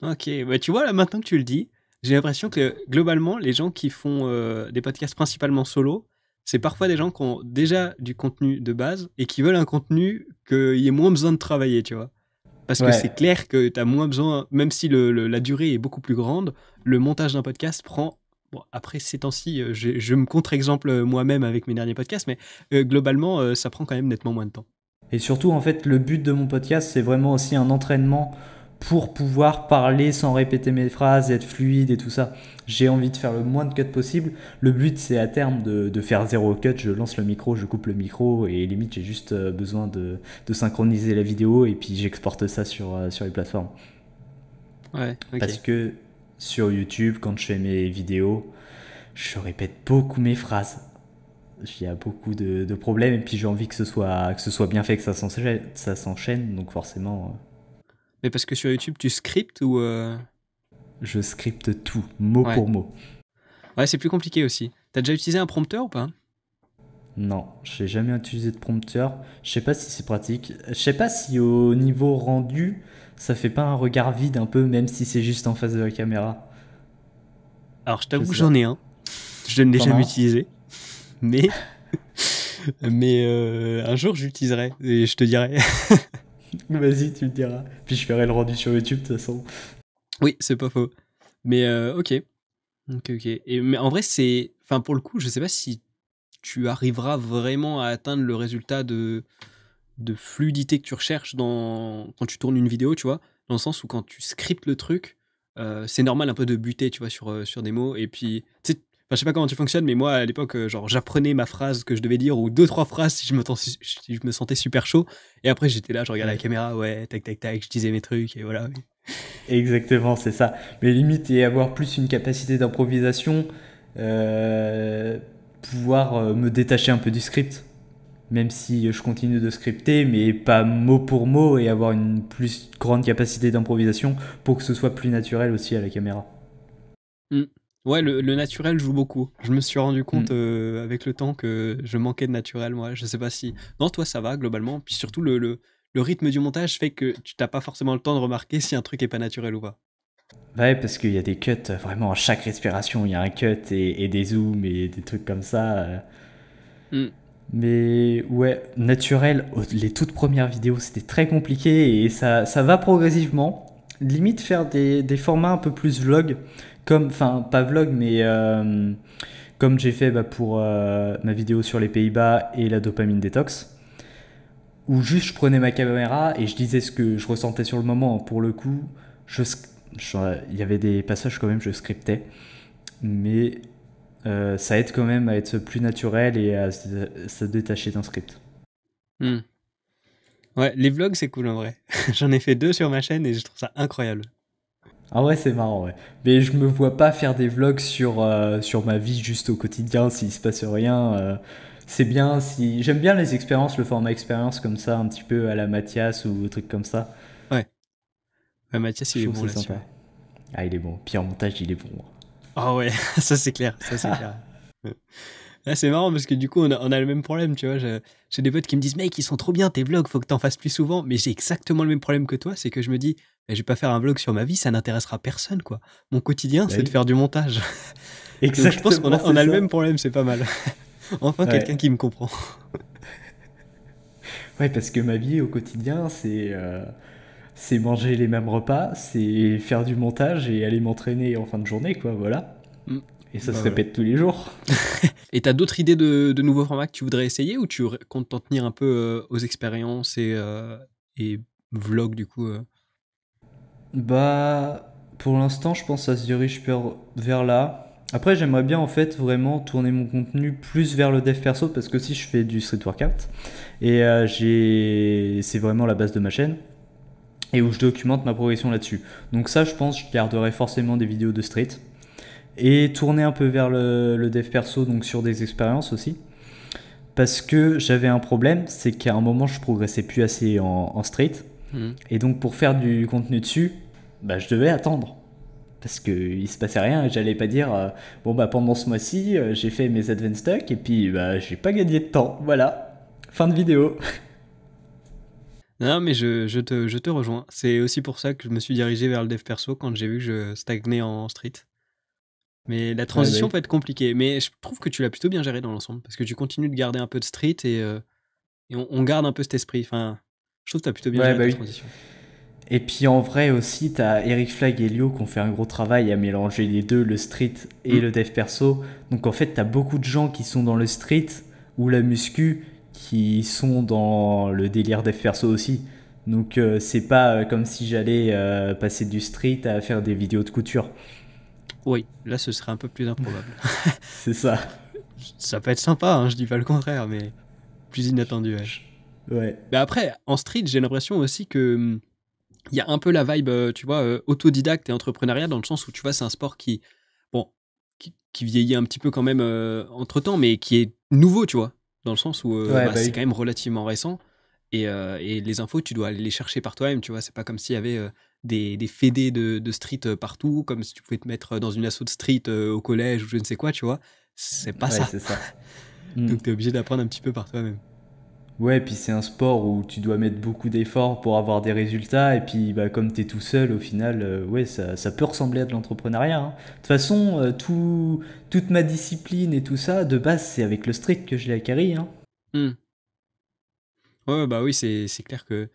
Ok. Bah, tu vois, là, maintenant que tu le dis, j'ai l'impression que globalement, les gens qui font des podcasts principalement solo, c'est parfois des gens qui ont déjà du contenu de base et qui veulent un contenu qu'il y ait moins besoin de travailler, tu vois. Parce que c'est Ouais, clair que tu as moins besoin, même si la durée est beaucoup plus grande, le montage d'un podcast prend. Bon, après ces temps-ci, je me contre-exemple moi-même avec mes derniers podcasts, mais globalement, ça prend quand même nettement moins de temps. et surtout, en fait, le but de mon podcast, c'est vraiment aussi un entraînement pour pouvoir parler sans répéter mes phrases, être fluide et tout ça. J'ai envie de faire le moins de cuts possible. Le but, c'est à terme de faire zéro cut. Je lance le micro, je coupe le micro et limite, j'ai juste besoin de synchroniser la vidéo et puis j'exporte ça sur les plateformes. Ouais, ok. Parce que sur YouTube, quand je fais mes vidéos, je répète beaucoup mes phrases. il y a beaucoup de problèmes et puis j'ai envie que ce soit bien fait, que ça s'enchaîne, donc forcément, Mais parce que sur YouTube, tu scriptes ou... je scripte tout, mot Ouais. pour mot. Ouais, c'est plus compliqué aussi. T'as déjà utilisé un prompteur ou pas? Non, j'ai jamais utilisé de prompteur. Je sais pas si c'est pratique. Je sais pas si au niveau rendu, ça fait pas un regard vide un peu, même si c'est juste en face de la caméra. Alors, je Je t'avoue que sais pas. j'en ai un. Je ne l'ai T'en as jamais un? utilisé. Mais, un jour, j'utiliserai et je te dirai. Vas-y, tu me diras. Puis je ferai le rendu sur YouTube de toute façon. Oui, c'est pas faux. Mais ok. Ok. Mais en vrai, c'est... Enfin, pour le coup, je sais pas si tu arriveras vraiment à atteindre le résultat de fluidité que tu recherches quand tu tournes une vidéo, tu vois, dans le sens où quand tu scriptes le truc, c'est normal un peu de buter, tu vois, sur des mots. Et puis, tu sais, enfin, je sais pas comment tu fonctionnes, mais moi, à l'époque, genre, j'apprenais ma phrase que je devais dire, ou deux, trois phrases si je me sentais super chaud. Et après, j'étais là, je regardais la Ouais. caméra, ouais, tac, tac, tac, je disais mes trucs, et voilà. Exactement, c'est ça. Mais limite, et avoir plus une capacité d'improvisation, euh, pouvoir me détacher un peu du script, même si je continue de scripter, mais pas mot pour mot, et avoir une plus grande capacité d'improvisation pour que ce soit plus naturel aussi à la caméra. Mm. Ouais, le naturel joue beaucoup. Je me suis rendu compte Mm. avec le temps que je manquais de naturel, moi. Je sais pas si. Non, toi, ça va, globalement. Puis surtout, le rythme du montage fait que tu t'as pas forcément le temps de remarquer si un truc est pas naturel ou pas. Ouais, parce qu'il y a des cuts, vraiment à chaque respiration, il y a un cut et des zooms et des trucs comme ça. Mm. Mais ouais, naturel, les toutes premières vidéos, c'était très compliqué et ça va progressivement. Limite faire des formats un peu plus vlog, comme, enfin pas vlog, mais comme j'ai fait pour ma vidéo sur les Pays-Bas et la dopamine détox, où juste je prenais ma caméra et je disais ce que je ressentais sur le moment. Pour le coup, il y avait des passages quand même, je scriptais, mais ça aide quand même à être plus naturel et à se détacher d'un script. Mm. Ouais, les vlogs, c'est cool en vrai. J'en ai fait 2 sur ma chaîne et je trouve ça incroyable. Ah ouais, c'est marrant, ouais. Mais je me vois pas faire des vlogs sur ma vie juste au quotidien s'il se passe rien. C'est bien si. J'aime bien les expériences, le format expérience comme ça, un petit peu à la Mathias ou des trucs comme ça. Ouais, ouais, Mathias, Je il est trouve que bon c'est là-dessus. sympa. Ouais. Ah, il est bon. Puis en montage, il est bon. Ah ouais, ça c'est clair, ça c'est clair. Là, c'est marrant parce que du coup, on a le même problème, tu vois. J'ai des potes qui me disent, mec, ils sont trop bien tes vlogs, faut que t'en fasses plus souvent. Mais j'ai exactement le même problème que toi, c'est que je me dis, bah, je vais pas faire un vlog sur ma vie, ça n'intéressera personne, quoi. Mon quotidien, Bah c'est de oui. faire du montage. Donc je pense qu'on Exactement, a, on c'est a le ça. même problème, c'est pas mal. Enfin, quelqu'un Ouais. qui me comprend. Ouais, parce que ma vie au quotidien, c'est manger les mêmes repas, c'est faire du montage et aller m'entraîner en fin de journée, quoi, voilà. Mm. Et ça Bah se voilà. répète tous les jours. Et t'as d'autres idées de nouveaux formats que tu voudrais essayer ou tu comptes t'en tenir un peu aux expériences et vlogs du coup Bah, pour l'instant, je pense que ça se dirige vers là. Après, j'aimerais bien en fait vraiment tourner mon contenu plus vers le dev perso parce que si je fais du street workout et c'est vraiment la base de ma chaîne et où je documente ma progression là-dessus. Donc ça, je pense, je garderai forcément des vidéos de street et tourner un peu vers le dev perso, donc sur des expériences aussi. Parce que j'avais un problème, c'est qu'à un moment, je progressais plus assez en street. Mhm. Et donc pour faire du contenu dessus, bah, je devais attendre. Parce qu'il se passait rien et j'allais pas dire bon bah pendant ce mois-ci j'ai fait mes advanced stocks et puis bah j'ai pas gagné de temps. Voilà. Fin de vidéo. Non, mais je te rejoins. C'est aussi pour ça que je me suis dirigé vers le dev perso quand j'ai vu que je stagnais en street. Mais la Ouais, bah transition oui. peut être compliquée. Mais je trouve que tu l'as plutôt bien géré dans l'ensemble. Parce que tu continues de garder un peu de street et on garde un peu cet esprit. Enfin, je trouve que tu as plutôt bien Ouais, géré bah ta oui. transition. Et puis en vrai aussi, t'as Eric Flag et Lio qui ont fait un gros travail à mélanger les deux, le street et Mm. le dev perso. Donc en fait, t'as beaucoup de gens qui sont dans le street ou la muscu qui sont dans le délire dev perso aussi. Donc c'est pas comme si j'allais passer du street à faire des vidéos de couture. Oui, là ce serait un peu plus improbable. C'est ça. Ça peut être sympa, hein, je dis pas le contraire, mais plus inattendu, ouais. Ouais. Mais après, en street, j'ai l'impression aussi que il y a un peu la vibe, tu vois, autodidacte et entrepreneuriat dans le sens où tu vois, c'est un sport qui, bon, qui vieillit un petit peu quand même entre-temps, mais qui est nouveau, tu vois, dans le sens où c'est oui. quand même relativement récent. Et les infos, tu dois aller les chercher par toi-même, tu vois. C'est pas comme s'il y avait des fédés de street partout, comme si tu pouvais te mettre dans une asso de street au collège ou je ne sais quoi, tu vois. C'est pas Ouais, ça. c'est ça. Mm. Donc t'es obligé d'apprendre un petit peu par toi-même. Ouais, puis c'est un sport où tu dois mettre beaucoup d'efforts pour avoir des résultats, et puis bah, comme tu es tout seul, au final, ouais, ça peut ressembler à de l'entrepreneuriat, hein. De toute façon, toute ma discipline et tout ça, de base, c'est avec le street que je l'ai acquis, hein. Hmm. Ouais, bah oui, c'est clair que... De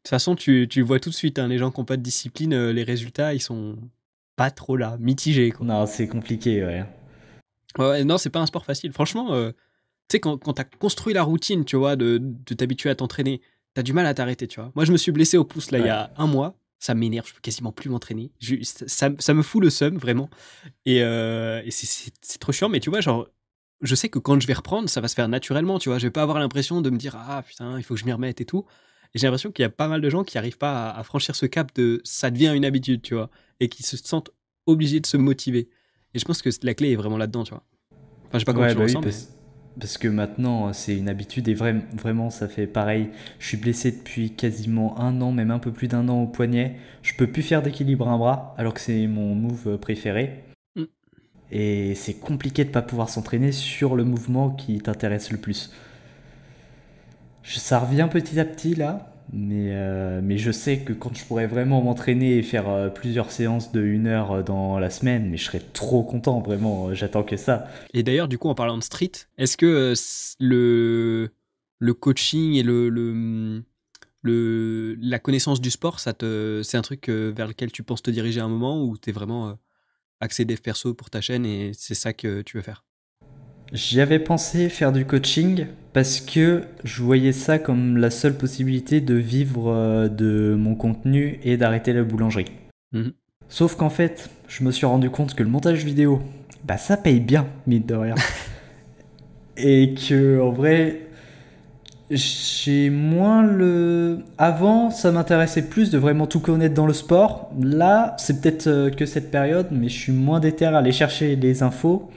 toute façon, tu vois tout de suite, hein, les gens qui n'ont pas de discipline, les résultats, ils sont pas trop là, mitigés, quoi. Non, c'est compliqué, ouais. Ouais, non, c'est pas un sport facile. Franchement, tu sais, quand t'as construit la routine, tu vois, de t'habituer à t'entraîner, t'as du mal à t'arrêter, tu vois. Moi, je me suis blessé au pouce, là, il y Ouais. a un mois. Ça m'énerve, je peux quasiment plus m'entraîner. Ça me fout le seum, vraiment. Et c'est trop chiant, mais tu vois, genre, je sais que quand je vais reprendre, ça va se faire naturellement, tu vois. Je vais pas avoir l'impression de me dire, ah putain, il faut que je m'y remette et tout. Et j'ai l'impression qu'il y a pas mal de gens qui arrivent pas à franchir ce cap de ça devient une habitude, tu vois, et qui se sentent obligés de se motiver. Et je pense que la clé est vraiment là-dedans, tu vois. Enfin, je sais pas comment Ouais, tu le bah oui, ressens, mais. parce que maintenant, c'est une habitude, et vraiment, ça fait pareil. Je suis blessé depuis quasiment un an, même un peu plus d'un an au poignet. Je peux plus faire d'équilibre un bras, alors que c'est mon move préféré. Mm. Et c'est compliqué de pas pouvoir s'entraîner sur le mouvement qui t'intéresse le plus. Ça revient petit à petit là, mais je sais que quand je pourrais vraiment m'entraîner et faire plusieurs séances de 1 heure dans la semaine, mais je serais trop content, vraiment, j'attends que ça. Et d'ailleurs, du coup, en parlant de street, est-ce que le coaching et la connaissance du sport, c'est un truc vers lequel tu penses te diriger à un moment où tu es vraiment axé dev perso pour ta chaîne et c'est ça que tu veux faire? J'y avais pensé faire du coaching parce que je voyais ça comme la seule possibilité de vivre de mon contenu et d'arrêter la boulangerie. Mhm. Sauf qu'en fait, je me suis rendu compte que le montage vidéo, bah ça paye bien, mine de rien. Et que en vrai, j'ai moins le. Avant, ça m'intéressait plus de vraiment tout connaître dans le sport. Là, c'est peut-être que cette période, mais je suis moins déter à aller chercher les infos.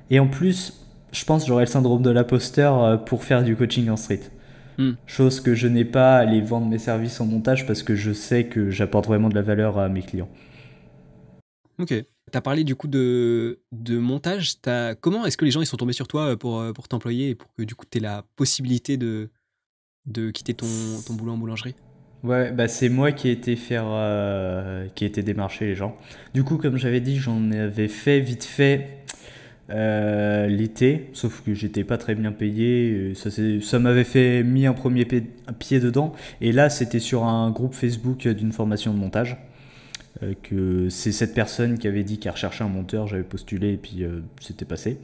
Et en plus, je pense que j'aurais le syndrome de l'imposteur pour faire du coaching en street. Hmm. Chose que je n'ai pas à aller vendre mes services en montage parce que je sais que j'apporte vraiment de la valeur à mes clients. Ok. Tu as parlé du coup de montage. Comment est-ce que les gens ils sont tombés sur toi pour t'employer et pour que du coup tu aies la possibilité de quitter ton boulot en boulangerie? Ouais, bah c'est moi qui ai été qui ai été démarcher les gens. Du coup, comme j'avais dit, j'en avais fait vite fait l'été, sauf que j'étais pas très bien payé. Ça m'avait fait mis un un pied dedans. Et là, c'était sur un groupe Facebook d'une formation de montage. Que c'est cette personne qui avait dit qu'elle recherchait un monteur, j'avais postulé et puis c'était passé.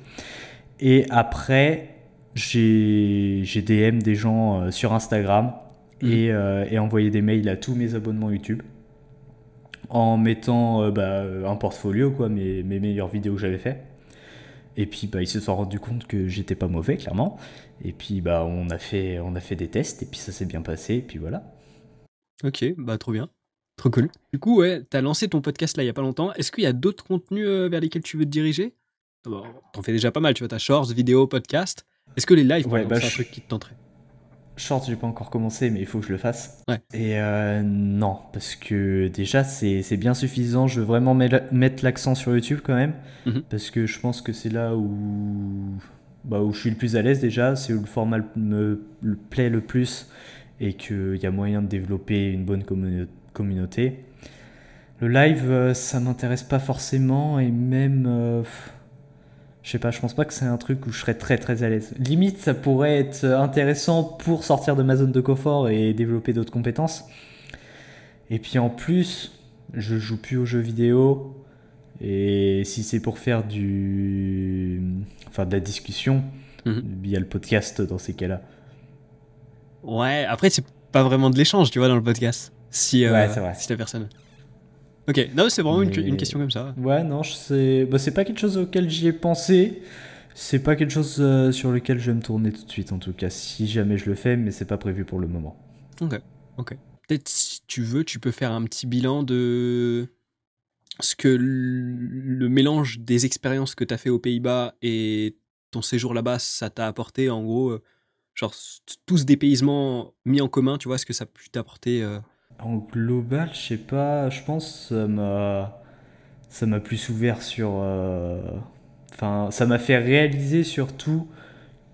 Et après, j'ai DM des gens sur Instagram et envoyé des mails à tous mes abonnements YouTube en mettant un portfolio, quoi, mes meilleures vidéos que j'avais fait. Et puis ils se sont rendus compte que j'étais pas mauvais, clairement. Et puis on a fait des tests et puis ça s'est bien passé. Et puis voilà. Ok, bah trop bien. Trop cool. Du coup, ouais, t'as lancé ton podcast là il y a pas longtemps. Est-ce qu'il y a d'autres contenus vers lesquels tu veux te diriger? Bon, t'en fais déjà pas mal, tu vois, t'as shorts, vidéos, podcast. Est-ce que les lives, par Ouais, exemple, c'est un truc qui te tenterait? Short, j'ai pas encore commencé, mais il faut que je le fasse. Ouais. Et non, parce que déjà, c'est bien suffisant. Je veux vraiment mettre l'accent sur YouTube quand même, Mhm. parce que je pense que c'est là où je suis le plus à l'aise déjà, c'est où le format me plaît le plus et qu'il y a moyen de développer une bonne communauté. Le live, ça m'intéresse pas forcément et même. Je sais pas, je pense pas que c'est un truc où je serais très très à l'aise. Limite, ça pourrait être intéressant pour sortir de ma zone de confort et développer d'autres compétences. Et puis en plus, je joue plus aux jeux vidéo. Et si c'est pour faire enfin, de la discussion, Mhm. il y a le podcast dans ces cas-là. Ouais, après, c'est pas vraiment de l'échange, tu vois, dans le podcast. Ouais, c'est vrai. Si la personne. Ok, non, c'est vraiment une Mais question comme ça. ouais, non, c'est pas quelque chose auquel j'y ai pensé. C'est pas quelque chose sur lequel je vais me tourner tout de suite, en tout cas, si jamais je le fais, mais c'est pas prévu pour le moment. Ok, ok. Peut-être si tu veux, tu peux faire un petit bilan de ce que le mélange des expériences que tu as fait aux Pays-Bas et ton séjour là-bas, ça t'a apporté, en gros, genre tout ce dépaysement mis en commun, tu vois, ce que ça a pu t'apporter. En global, je sais pas, je pense que ça m'a plus ouvert sur. Enfin, ça m'a fait réaliser surtout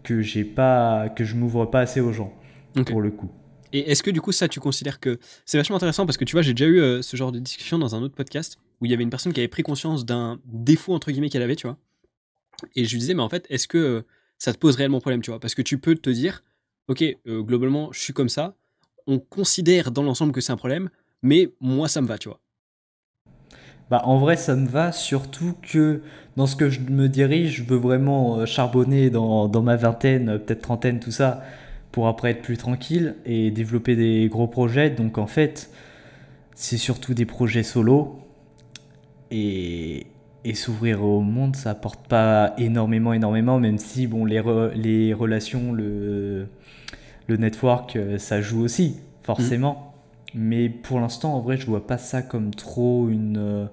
que je m'ouvre pas assez aux gens, Ok. pour le coup. Et est-ce que du coup, ça, tu considères que c'est vachement intéressant parce que tu vois, j'ai déjà eu ce genre de discussion dans un autre podcast où il y avait une personne qui avait pris conscience d'un défaut, entre guillemets, qu'elle avait, tu vois. Et je lui disais, mais en fait, est-ce que ça te pose réellement problème, tu vois? Parce que tu peux te dire, ok, globalement, je suis comme ça, on considère dans l'ensemble que c'est un problème, mais moi, ça me va, tu vois. Bah, en vrai, ça me va, surtout que dans ce que je me dirige, je veux vraiment charbonner dans ma vingtaine, peut-être trentaine, tout ça, pour après être plus tranquille et développer des gros projets. Donc en fait, c'est surtout des projets solo. Et, et s'ouvrir au monde, ça apporte pas énormément, même si bon, les relations, le network, ça joue aussi, Mhm. forcément. Mais pour l'instant, en vrai, je vois pas ça comme trop une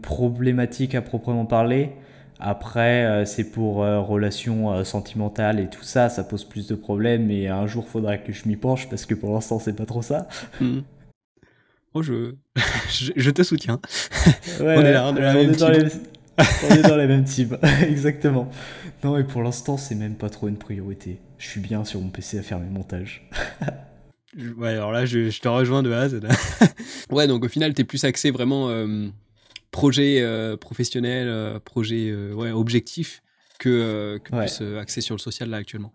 problématique à proprement parler. Après, c'est pour relations sentimentales et tout ça, ça pose plus de problèmes. Et un jour, faudra que je m'y penche parce que pour l'instant, c'est pas trop ça. Mhm. Oh, je te soutiens. Ouais, On est là, la ouais, même team. on est dans les mêmes teams, exactement. Non, et pour l'instant, c'est même pas trop une priorité. Je suis bien sur mon PC à faire mes montages. Ouais, alors là, je te rejoins de A à Z. Ouais, donc au final, t'es plus axé vraiment projet professionnel, projet ouais, objectif que Ouais, plus axé sur le social là actuellement.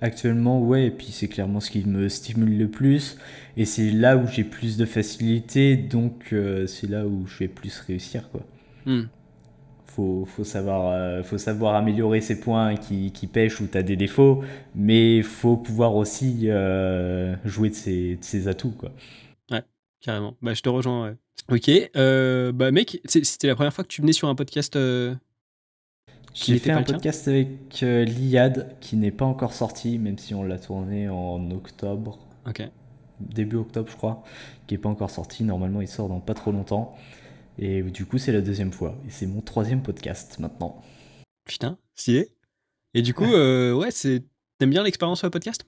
actuellement, ouais, et puis c'est clairement ce qui me stimule le plus. Et c'est là où j'ai plus de facilité, donc c'est là où je vais plus réussir, quoi. Hmm. Faut savoir améliorer ses points qui pêchent où tu as des défauts, mais faut pouvoir aussi jouer de ses atouts, quoi. Ouais, carrément. Bah, je te rejoins, ouais. Ok, bah mec, c'était la première fois que tu venais sur un podcast qui J'ai n'était fait pas un le tien? podcast avec l'IAD qui n'est pas encore sorti, même si on l'a tourné en octobre, Ok. début octobre, je crois, qui n'est pas encore sorti. Normalement, il sort dans pas trop longtemps. Et du coup, c'est la deuxième fois. Et c'est mon troisième podcast maintenant. Putain, stylé. Et du coup, ouais, t'aimes bien l'expérience sur le podcast?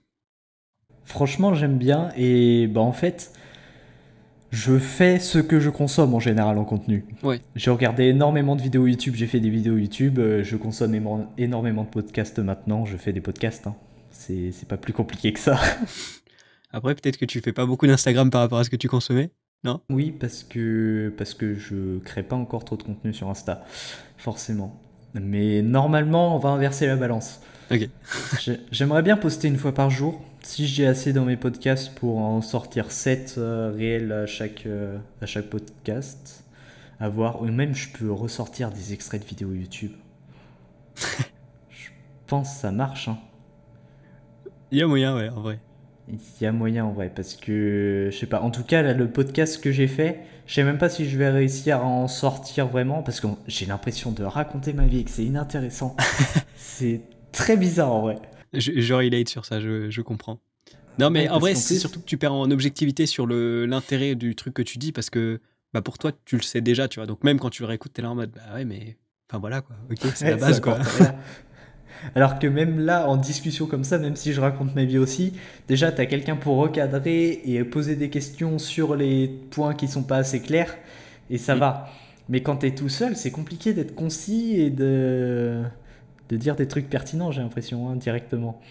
Franchement, j'aime bien. Et bah, en fait, je fais ce que je consomme en général en contenu. Ouais. J'ai regardé énormément de vidéos YouTube, j'ai fait des vidéos YouTube, je consomme énormément de podcasts maintenant, je fais des podcasts, hein. C'est pas plus compliqué que ça. Après, peut-être que tu fais pas beaucoup d'Instagram par rapport à ce que tu consommais, non? Oui, parce que je crée pas encore trop de contenu sur Insta, forcément. Mais normalement, on va inverser la balance. Ok. J'aimerais bien poster une fois par jour, si j'ai assez dans mes podcasts pour en sortir 7 réels à chaque podcast. À voir, ou même je peux ressortir des extraits de vidéos YouTube. Je pense que ça marche, hein. Il y a moyen, ouais, en vrai. Il y a moyen en vrai, parce que je sais pas. En tout cas, là, le podcast que j'ai fait, je sais même pas si je vais réussir à en sortir vraiment, parce que j'ai l'impression de raconter ma vie et que c'est inintéressant. C'est très bizarre en vrai. Je relate sur ça, je comprends. Non, mais Ouais, en parce vrai, qu'en c'est plus, surtout que tu perds en objectivité sur l'intérêt du truc que tu dis parce que bah, pour toi, tu le sais déjà, tu vois. Donc même quand tu le réécoutes, t'es là en mode, bah ouais, mais. Enfin voilà, quoi. Ok, c'est la ouais, ça base, quoi. apporte rien. Alors que même là, en discussion comme ça, même si je raconte ma vie aussi, déjà t'as quelqu'un pour recadrer et poser des questions sur les points qui sont pas assez clairs, et ça Mm. va. Mais quand t'es tout seul, c'est compliqué d'être concis et de dire des trucs pertinents, j'ai l'impression, hein, directement.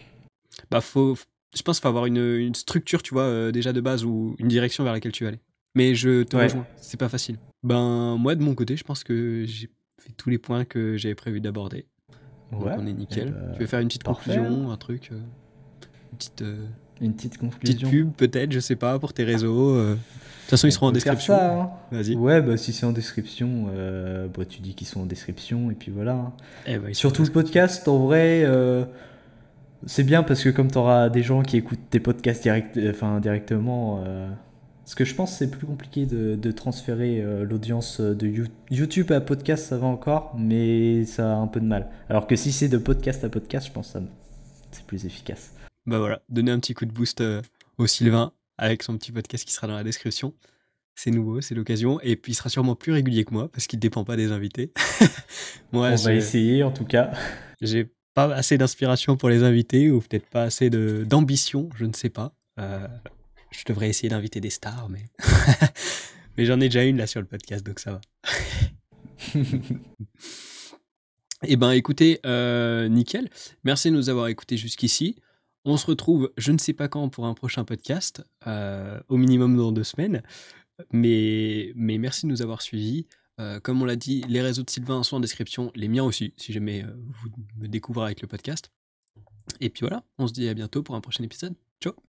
Bah, je pense qu'il faut avoir une structure, tu vois, déjà de base ou une direction vers laquelle tu vas aller. Mais je te Ouais, rejoins, c'est pas facile. Ben, moi, de mon côté, je pense que j'ai fait tous les points que j'avais prévu d'aborder. Donc ouais, on est et nickel. Tu ben veux faire une petite parfait, hein. conclusion, un truc, une Une petite petite conclusion. pub peut-être, je sais pas, pour tes réseaux. De toute façon, ils On seront en peut faire description. ça, hein. Vas-y. Ouais, bah si c'est en description, bah, tu dis qu'ils sont en description, et puis voilà, hein. Eh ben, ils sont en Surtout le description. podcast, en vrai, c'est bien parce que comme tu auras des gens qui écoutent tes podcasts directement, ce que je pense c'est plus compliqué de transférer l'audience de YouTube à podcast, ça va encore, mais ça a un peu de mal. Alors que si c'est de podcast à podcast, je pense que c'est plus efficace. Bah voilà, donner un petit coup de boost au Sylvain avec son petit podcast qui sera dans la description. C'est nouveau, c'est l'occasion. Et puis il sera sûrement plus régulier que moi parce qu'il ne dépend pas des invités. Moi, On va essayer en tout cas. j'ai pas assez d'inspiration pour les invités ou peut-être pas assez d'ambition, je ne sais pas. Je devrais essayer d'inviter des stars, mais mais j'en ai déjà une là sur le podcast, donc ça va. Eh ben, écoutez, nickel. Merci de nous avoir écoutés jusqu'ici. On se retrouve, je ne sais pas quand, pour un prochain podcast, au minimum dans 2 semaines. Mais merci de nous avoir suivis. Comme on l'a dit, les réseaux de Sylvain sont en description, les miens aussi, si jamais vous me découvrez avec le podcast. Et puis voilà, on se dit à bientôt pour un prochain épisode. Ciao!